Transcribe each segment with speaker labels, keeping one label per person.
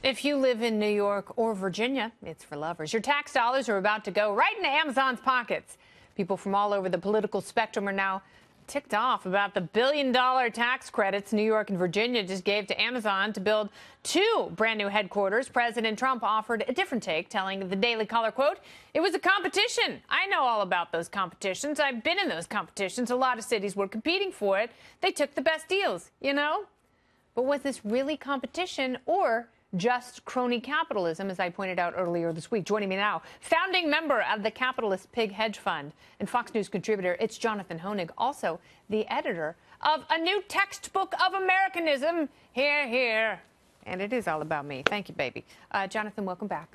Speaker 1: If you live in New York or Virginia, it's for lovers. Your tax dollars are about to go right into Amazon's pockets. People from all over the political spectrum are now ticked off about the billion-dollar tax credits New York and Virginia just gave to Amazon to build two brand-new headquarters. President Trump offered a different take, telling the Daily Caller, quote, "It was a competition. I know all about those competitions. I've been in those competitions. A lot of cities were competing for it. They took the best deals, you know?" But was this really competition or just crony capitalism, as I pointed out earlier this week? Joining me now, founding member of the Capitalist Pig Hedge Fund and Fox News contributor, it's Jonathan Hoenig, also the editor of a new textbook of Americanism. Here, here. And it is all about me. Thank you, baby. Jonathan, welcome back.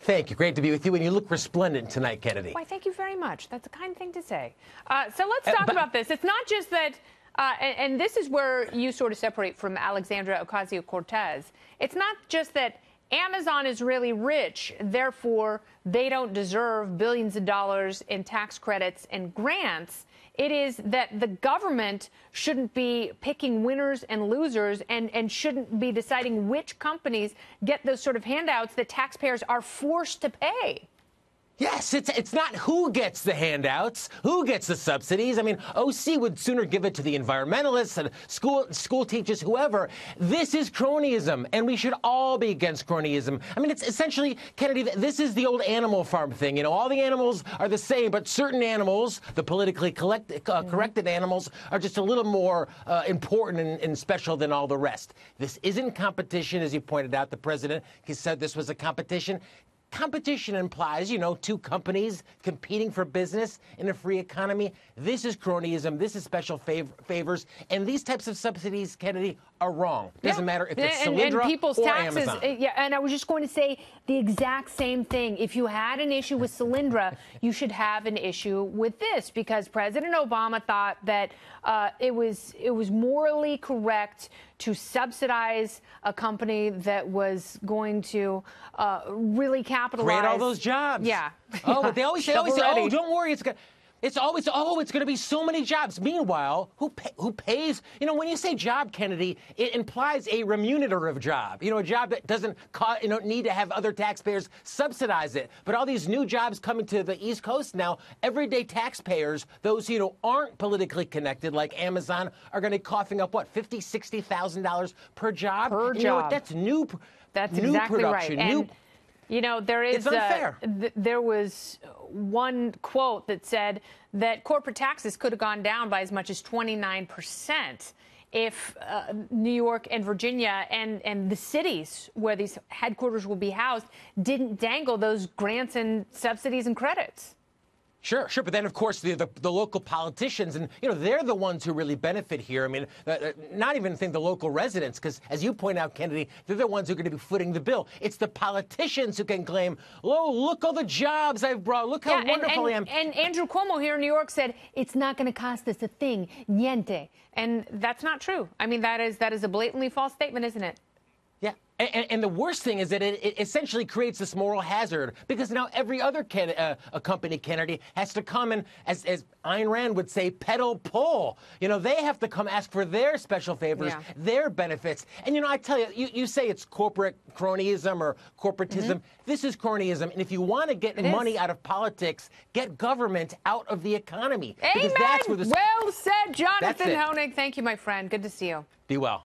Speaker 2: Thank you. Great to be with you. And you look resplendent tonight, Kennedy.
Speaker 1: Why, thank you very much. That's a kind thing to say. So let's talk about this. It's not just that... and this is where you sort of separate from Alexandria Ocasio-Cortez. It's not just that Amazon is really rich, therefore they don't deserve billions of dollars in tax credits and grants. It is that the government shouldn't be picking winners and losers and shouldn't be deciding which companies get those sort of handouts that taxpayers are forced to pay.
Speaker 2: Yes, it's not who gets the handouts, who gets the subsidies. I mean, OC would sooner give it to the environmentalists and school teachers, whoever. This is cronyism, and we should all be against cronyism. I mean, it's essentially, Kennedy, this is the old Animal Farm thing. You know, all the animals are the same, but certain animals, the politically corrected animals, are just a little more important and special than all the rest. This isn't competition, as you pointed out. The president, he said this was a competition. Competition implies, you know, two companies competing for business in a free economy. This is cronyism. This is special favors. And these types of subsidies, Kennedy, are wrong. Doesn't matter if it's Solyndra
Speaker 1: and people's
Speaker 2: or
Speaker 1: taxes,
Speaker 2: Amazon.
Speaker 1: Yeah, and I was just going to say the exact same thing. If you had an issue with Solyndra, you should have an issue with this, because President Obama thought that it was morally correct to subsidize a company that was going to really capitalize.
Speaker 2: Create all those jobs.
Speaker 1: Yeah.
Speaker 2: Oh, but they always say, oh, don't worry, it's always, oh, it's going to be so many jobs. Meanwhile, who pays? You know, when you say job, Kennedy, it implies a remunerative job. You know, a job that doesn't need to have other taxpayers subsidize it. But all these new jobs coming to the East Coast now, everyday taxpayers, those who aren't politically connected, like Amazon, are going to be coughing up, what, $50,000, $60,000 per job?
Speaker 1: Per job.
Speaker 2: You know what? That's new.
Speaker 1: That's
Speaker 2: new
Speaker 1: exactly
Speaker 2: production,
Speaker 1: right. And, you know, there is
Speaker 2: it's unfair.
Speaker 1: There was one quote that said that corporate taxes could have gone down by as much as 29% if New York and Virginia and the cities where these headquarters will be housed didn't dangle those grants and subsidies and credits.
Speaker 2: Sure. But then, of course, the local politicians, and, you know, they're the ones who really benefit here. I mean, not even think the local residents, because, as you point out, Kennedy, they're the ones who are going to be footing the bill. It's the politicians who can claim, oh, look all the jobs I've brought. Look how wonderful I am.
Speaker 1: And Andrew Cuomo here in New York said, it's not going to cost us a thing, niente. And that's not true. I mean, that is a blatantly false statement, isn't it?
Speaker 2: Yeah. And the worst thing is that it essentially creates this moral hazard, because now every other company, Kennedy, has to come and, as Ayn Rand would say, peddle pull. You know, they have to come ask for their special favors, their benefits. And, you know, I tell you, you say it's corporate cronyism or corporatism. This is cronyism. And if you want to get money out of politics, get government out of the economy.
Speaker 1: Amen.
Speaker 2: Because that's where
Speaker 1: Well said, Jonathan Hoenig. Thank you, my friend. Good to see you.
Speaker 2: Be well.